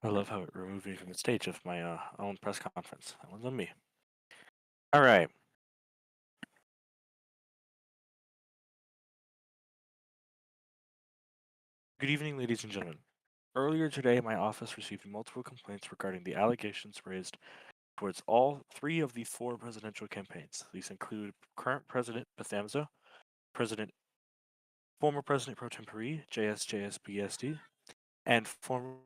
I love how it removed me from the stage of my own press conference. That one's on me. All right. Good evening, ladies and gentlemen. Earlier today, my office received multiple complaints regarding the allegations raised towards all three of the four presidential campaigns. These include current President Bethamza, President, former President pro tempore JSJSBSD, and former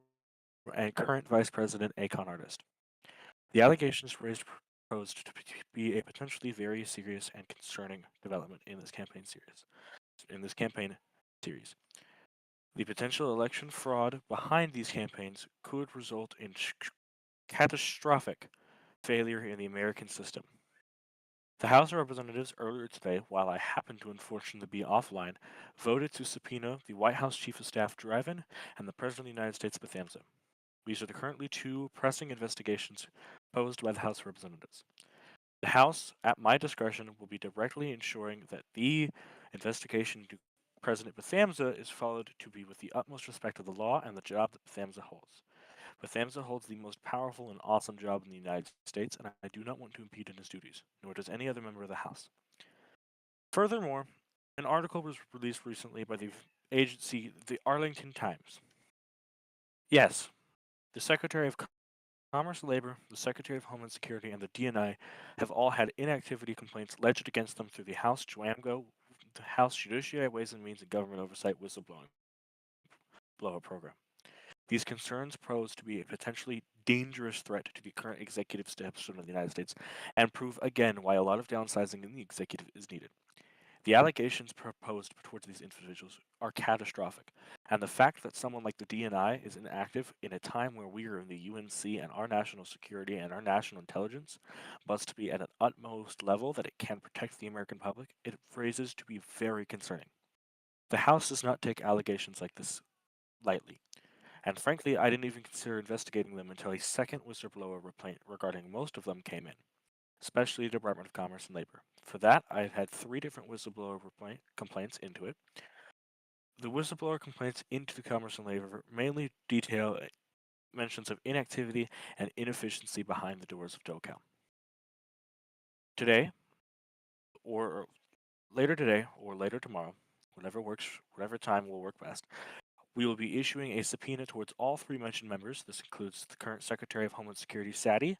and current Vice President Akon Artist. The allegations raised posed to be a potentially very serious and concerning development in this campaign series. The potential election fraud behind these campaigns could result in catastrophic failure in the American system. The House of Representatives earlier today, while I happened to unfortunately be offline, voted to subpoena the White House Chief of Staff Driven and the President of the United States Bethamza. These are the currently two pressing investigations posed by the House of Representatives. The House, at my discretion, will be directly ensuring that the investigation to President Bethamza is followed to be with the utmost respect of the law and the job that Bethamza holds. Bethamza holds the most powerful and awesome job in the United States, and I do not want to impede on his duties, nor does any other member of the House. Furthermore, an article was released recently by the agency, the Arlington Times. Yes, the Secretary of Commerce and Labor, the Secretary of Homeland Security, and the DNI have all had inactivity complaints alleged against them through the House the House Judiciary Ways and Means and Government Oversight Whistleblowing Blower Program. These concerns pose to be a potentially dangerous threat to the current executive establishment of the United States and prove again why a lot of downsizing in the executive is needed. The allegations proposed towards these individuals are catastrophic, and the fact that someone like the DNI is inactive in a time where we are in the UNC and our national security and our national intelligence must be at an utmost level that it can protect the American public, it raises to be very concerning. The House does not take allegations like this lightly, and frankly, I didn't even consider investigating them until a second whistleblower complaint regarding most of them came in, especially the Department of Commerce and Labor. For that, I've had three different whistleblower complaints into it. The whistleblower complaints into the Commerce and Labor mainly detail mentions of inactivity and inefficiency behind the doors of DOCAL. Today, or later today, or later tomorrow, whatever time will work best, we will be issuing a subpoena towards all three mentioned members. This includes the current Secretary of Homeland Security, Sadi,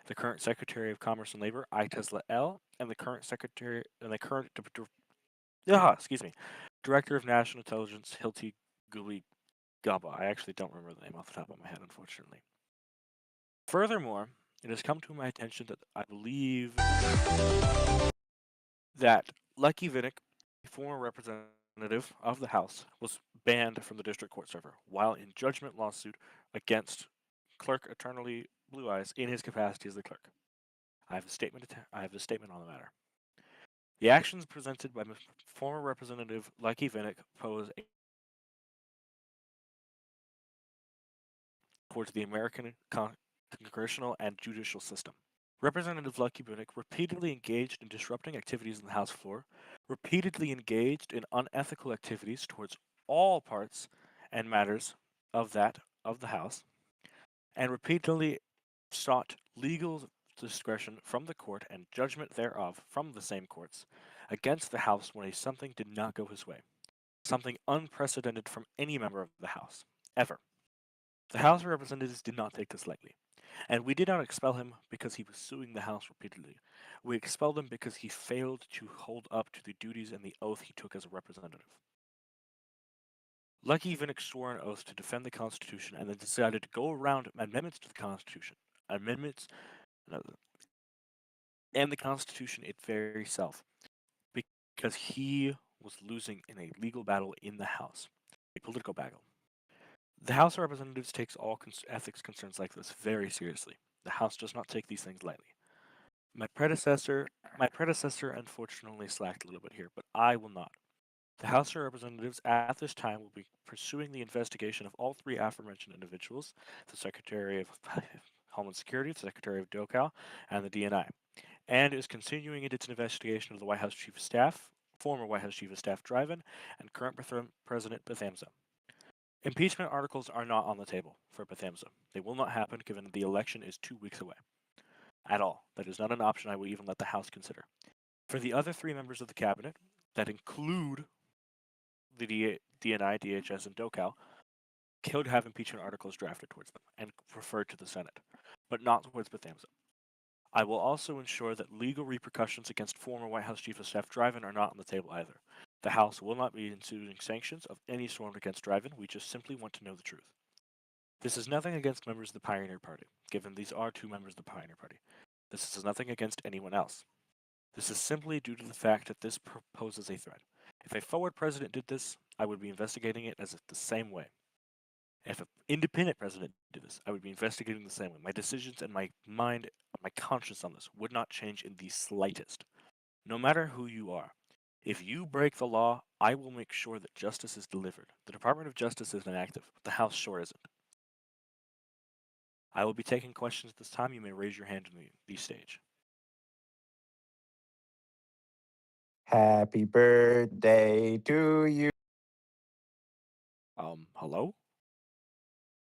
the current Secretary of Commerce and Labor, Itesla L, and the current Director of National Intelligence, Hilti Guli Gaba. I actually don't remember the name off the top of my head, unfortunately. Furthermore, it has come to my attention that I believe that Lucky Vinnick, a former representative of the House, was banned from the district court server while in judgment lawsuit against Clerk Eternally Blue Eyes in his capacity as the clerk. I have a statement on the matter. The actions presented by former Representative Lucky Vinnick pose a towards the American congressional and judicial system. Representative Lucky Vinnick repeatedly engaged in disrupting activities on the House floor, repeatedly engaged in unethical activities towards all parts and matters of the House, and repeatedly sought legal discretion from the court and judgment thereof from the same courts against the House when something did not go his way, something unprecedented from any member of the House, ever. The House of Representatives did not take this lightly, and we did not expel him because he was suing the House repeatedly. We expelled him because he failed to hold up to the duties and the oath he took as a representative. Lucky Vinnick swore an oath to defend the Constitution and then decided to go around amendments to the Constitution, amendments, and the Constitution it very self, because he was losing in a legal battle in the House, a political battle. The House of Representatives takes all ethics concerns like this very seriously. The House does not take these things lightly. My predecessor unfortunately slacked a little bit here, but I will not. The House of Representatives at this time will be pursuing the investigation of all three aforementioned individuals, the Secretary of Homeland Security, the Secretary of DOCAL, and the DNI, and is continuing its investigation of the White House Chief of Staff, former White House Chief of Staff Driven, and current President Bethamza. Impeachment articles are not on the table for Bethamza. They will not happen given that the election is 2 weeks away. At all. That is not an option I will even let the House consider. For the other 3 members of the cabinet, that include the DNI, DHS, and DOCAL, could have impeachment articles drafted towards them and referred to the Senate, but not towards Bethamza. I will also ensure that legal repercussions against former White House Chief of Staff Driven are not on the table either. The House will not be instituting sanctions of any sort against Driven. We just simply want to know the truth. This is nothing against members of the Pioneer Party, given these are 2 members of the Pioneer Party. This is nothing against anyone else. This is simply due to the fact that this poses a threat. If a forward president did this, I would be investigating it as if the same way. If an independent president did this, I would be investigating the same way. My decisions and my mind, my conscience on this would not change in the slightest. No matter who you are, if you break the law, I will make sure that justice is delivered. The Department of Justice is inactive, but the House sure isn't. I will be taking questions at this time. You may raise your hand in the stage. Happy birthday to you. Hello?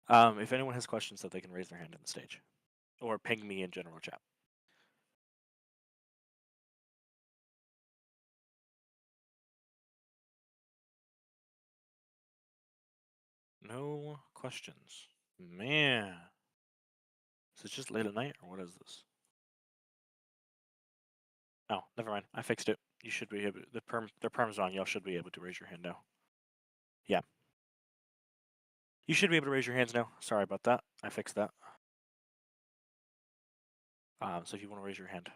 If anyone has questions, that they can raise their hand in the stage, or ping me in general chat. No questions. Man. Is it just late at night, or what is this? Oh, never mind. I fixed it. You should be able. The perm's on. Y'all should be able to raise your hand now. Yeah. You should be able to raise your hands now. Sorry about that. I fixed that. So if you want to raise your hand.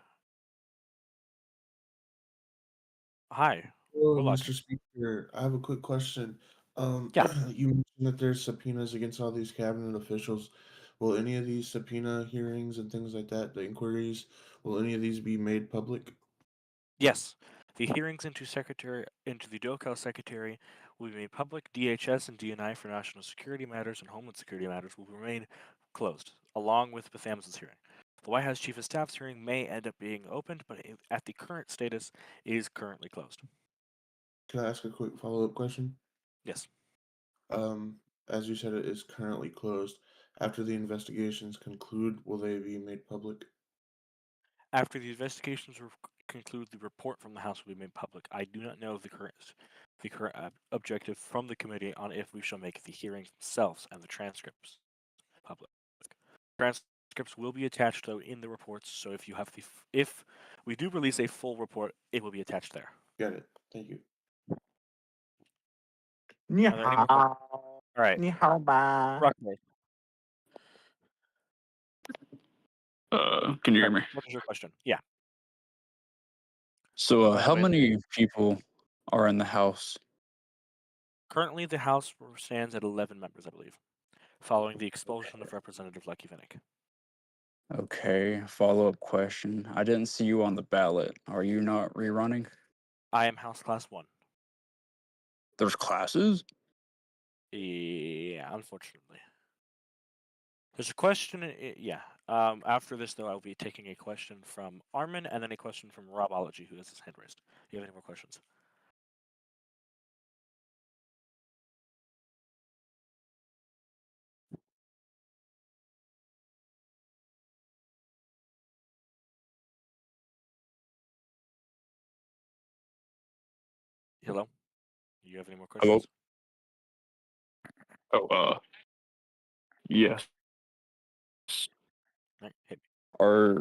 Hi. Hello, Warlock. Mr. Speaker. I have a quick question. Yeah. You mentioned that there's subpoenas against all these cabinet officials. Will any of these subpoena hearings and things like that, the inquiries, will any of these be made public? Yes. The hearings into the DOCAL secretary will be made public. DHS and DNI for national security matters and homeland security matters will remain closed, along with Bethamza's hearing. The White House Chief of Staff's hearing may end up being opened, but at the current status, it is currently closed. Can I ask a quick follow-up question? Yes. As you said, it is currently closed. After the investigations conclude, will they be made public? After the investigations conclude, the report from the House will be made public. I do not know the current objective from the committee on if we shall make the hearings themselves and the transcripts public. Transcripts will be attached though in the reports, so if we do release a full report, it will be attached there. Got it. Thank you. Ni Are there any more questions? All right. Ni hao ba. Rockmore, Can you hear me? what is your question? Yeah. So, By the how way, many people are in the House? currently the House stands at 11 members, I believe, following the expulsion of Representative Lucky Vinnick. Okay, follow-up question. I didn't see you on the ballot. Are you not rerunning? I am House Class 1. There's classes? Yeah, unfortunately. There's a question, yeah. After this, though, I'll be taking a question from Armin and then a question from Robology, who has his hand raised. Do you have any more questions? Hello? Do you have any more Hello? questions? Oh, yes. Right, hit me.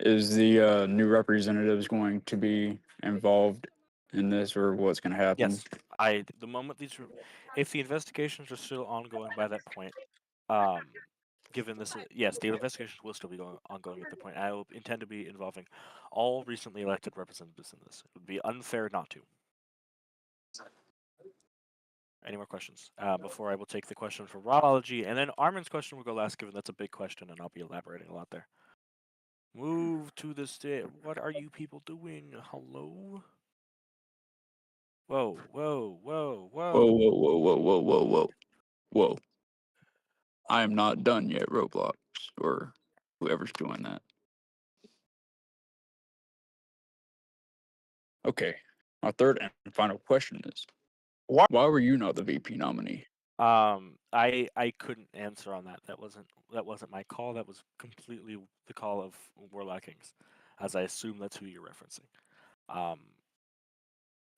Is the new representatives going to be involved in this, or what's going to happen? Yes. The moment if the investigations are still ongoing by that point, given this, yes, the investigations will still be ongoing at the point. I will intend to be involving all recently elected representatives in this. It would be unfair not to. Any more questions? Before I will take the question for Robology, and then Armin's question will go last, given that's a big question, and I'll be elaborating a lot there. Move to the state. What are you people doing? Hello? Whoa, whoa, whoa, whoa. Whoa, whoa, whoa, whoa, whoa, whoa, whoa. Whoa. I am not done yet, Roblox, or whoever's doing that. Okay, my third and final question is, What? why were you not the VP nominee? I couldn't answer on that. That wasn't my call. That was completely the call of Warlock Kings, as I assume that's who you're referencing. Um,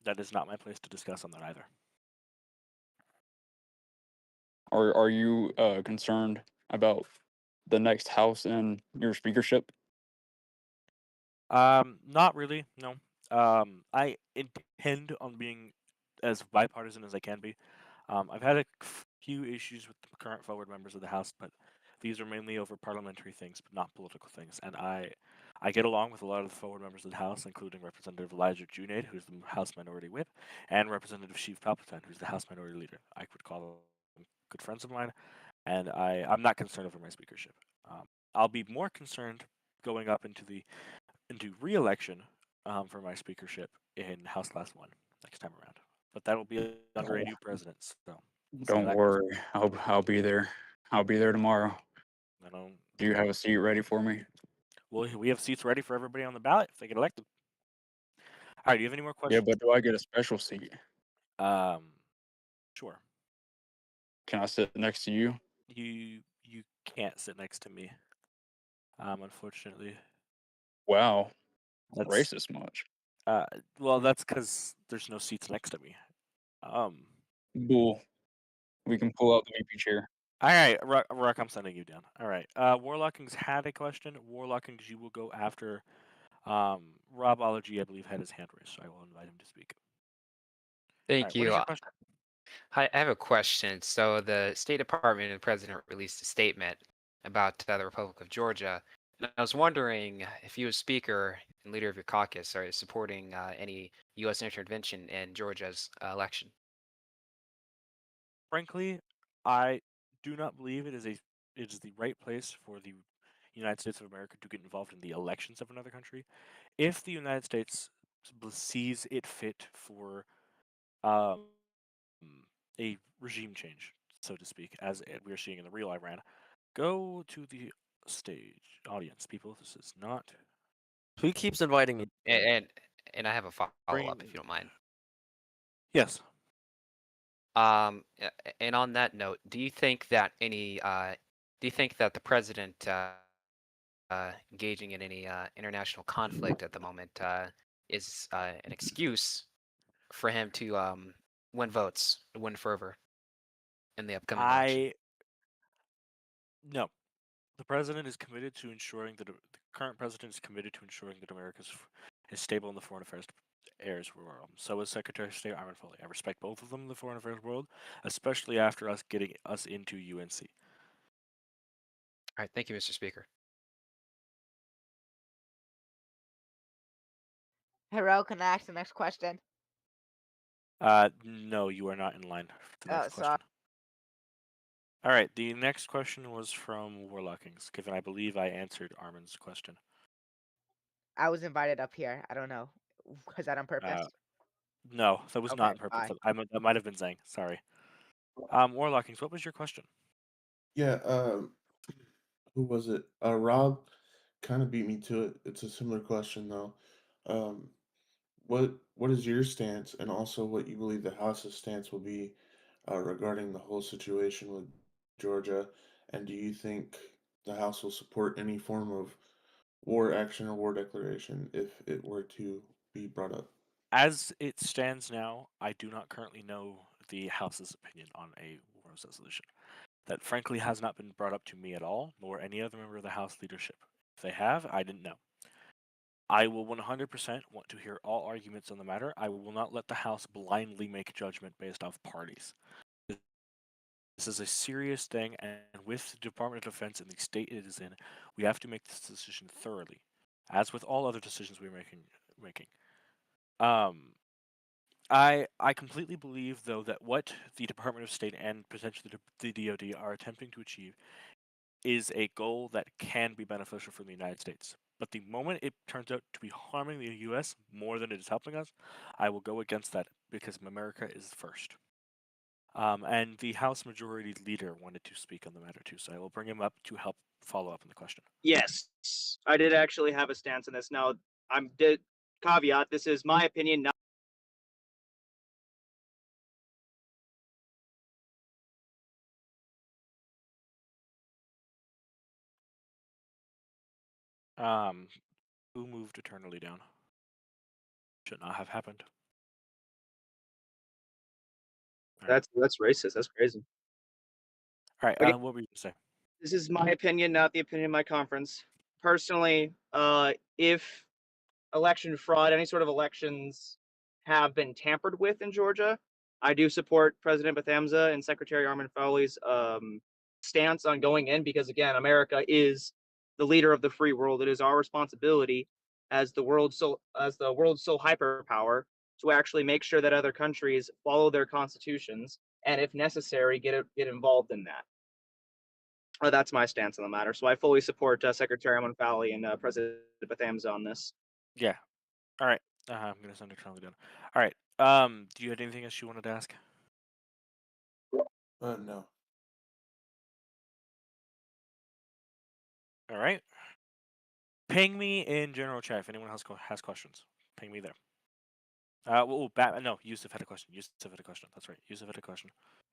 that is not my place to discuss on that either. Are you concerned about the next house in your speakership? Not really. No. I intend on being as bipartisan as I can be. I've had a few issues with the current forward members of the House, but these are mainly over parliamentary things, but not political things. And I get along with a lot of the forward members of the House, including Representative Elijah Junaid, who's the House Minority Whip, and Representative Sheev Palpatine, who's the House Minority Leader. I would call them good friends of mine, and I'm not concerned over my speakership. I'll be more concerned going up into re-election for my speakership in House Class 1 next time around. But that'll be under a new president, so we'll see how Don't that goes. worry, I'll be there. I'll be there tomorrow. I don't, Do you have a seat ready for me? well, we have seats ready for everybody on the ballot if they get elected. All right, do you have any more Yeah, questions? but do I get a special seat? Um, sure. Can I sit next to you? You can't sit next to me. Unfortunately, Wow, that's racist much. uh, well, that's because there's no seats next to me. Um, Bull. We can pull out the VP chair. all right, Rock, I'm sending you down. All right, Warlockings had a question. Warlockings, you will go after Rob Ology, I believe, had his hand raised, so I will invite him to speak. All Thank right, what you. is your question? Hi, I have a question. So the State Department and the President released a statement about the Republic of Georgia. And I was wondering if you, as Speaker and leader of your caucus, are supporting any U.S. intervention in Georgia's election. Frankly, I do not believe it is the right place for the United States of America to get involved in the elections of another country. If the United States sees it fit for um, a regime change, so to speak, as we are seeing in the real Iran, go to the stage, audience, people. This is not Who keeps inviting me? And I have a follow-up, if bring. you don't mind. Yes, And on that note, do you think that the president engaging in any international conflict at the moment is an excuse for him to win votes, win fervor in the upcoming election? I no. The president is committed to ensuring that the current president is committed to ensuring that America is stable in the foreign affairs world. So is Secretary of State Armin Foley. I respect both of them in the foreign affairs world, especially after us getting us into UNC. All right, thank you, Mr. Speaker. Hero, can I ask the next question? No, you are not in line for the Oh, next sorry. question. All right, the next question was from Warlockings, given I believe I answered Armin's question. I was invited up here. I don't know. Was that on purpose? No, that was not Okay, on purpose. bye. That might have been Zhang. Sorry. Warlockings, what was your question? Yeah, who was it? Rob kind of beat me to it. It's a similar question though. Um, what is your stance, and also what you believe the House's stance will be regarding the whole situation with Georgia? And do you think the House will support any form of war action or war declaration if it were to be brought up? As it stands now, I do not currently know the House's opinion on a war resolution. That frankly has not been brought up to me at all, nor any other member of the House leadership. If they have, I didn't know. I will 100% want to hear all arguments on the matter. I will not let the House blindly make judgment based off parties. This is a serious thing, and with the Department of Defense and the state it is in, we have to make this decision thoroughly, as with all other decisions we're making. Um, I completely believe, though, that what the Department of State and potentially the DoD are attempting to achieve is a goal that can be beneficial for the United States. But the moment it turns out to be harming the U.S. more than it is helping us, I will go against that because America is first. And the House Majority Leader wanted to speak on the matter too, so I will bring him up to help follow up on the question. Yes, I did actually have a stance on this. Now, caveat, this is my opinion, not Who moved eternally down? Should not have happened. That's racist. That's crazy. All right. Okay. What were you gonna say? This is my opinion, not the opinion of my conference. Personally, if election fraud, any sort of elections have been tampered with in Georgia, I do support President Bethamza and Secretary Armin Fowley's stance on going in because, again, America is the leader of the free world. It is our responsibility as the world's sole hyperpower to actually make sure that other countries follow their constitutions and, if necessary, get involved in that. That's my stance on the matter. So I fully support Secretary Armin Fowley and President Bethamza on this. Yeah. All right. I'm gonna send eternally down. All right. Do you have anything else you wanted to ask? No. All right. Ping me in general chat if anyone else has questions. Ping me there. No, Yusuf had a question. Yusuf had a question. That's right. Yusuf had a question.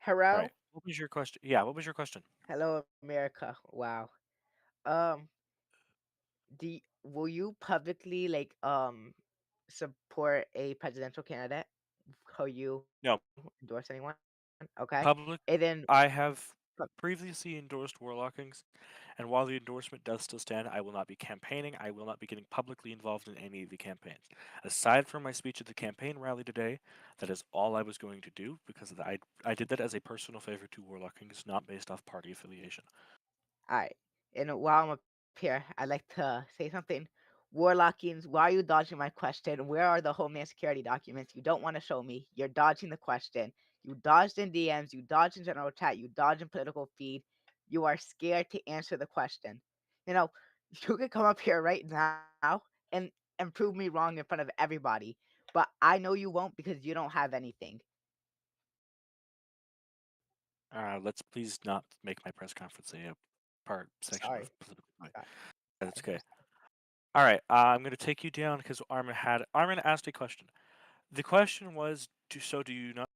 All Hello. right. What was your question? Yeah. What was your question? Hello, America. Wow. Will you publicly support a presidential candidate? Will you No. endorse anyone? Okay. Public. And then I have pub- previously endorsed Warlockings, and while the endorsement does still stand, I will not be campaigning. I will not be getting publicly involved in any of the campaigns. Aside from my speech at the campaign rally today, that is all I was going to do because I did that as a personal favor to Warlockings, not based off party affiliation. all right. And while I'm up here, I'd like to say something. Warlockings, why are you dodging my question? Where are the Homeland Security documents? You don't want to show me. You're dodging the question. You dodged in DMs. You dodged in general chat. You dodged in political feed. You are scared to answer the question. You know, you could come up here right now and prove me wrong in front of everybody. But I know you won't because you don't have anything. Let's please not make my press conference a part section Sorry. of political fight. Sorry. That's okay. All right. I'm going to take you down because Armin asked a question. The question was, do you not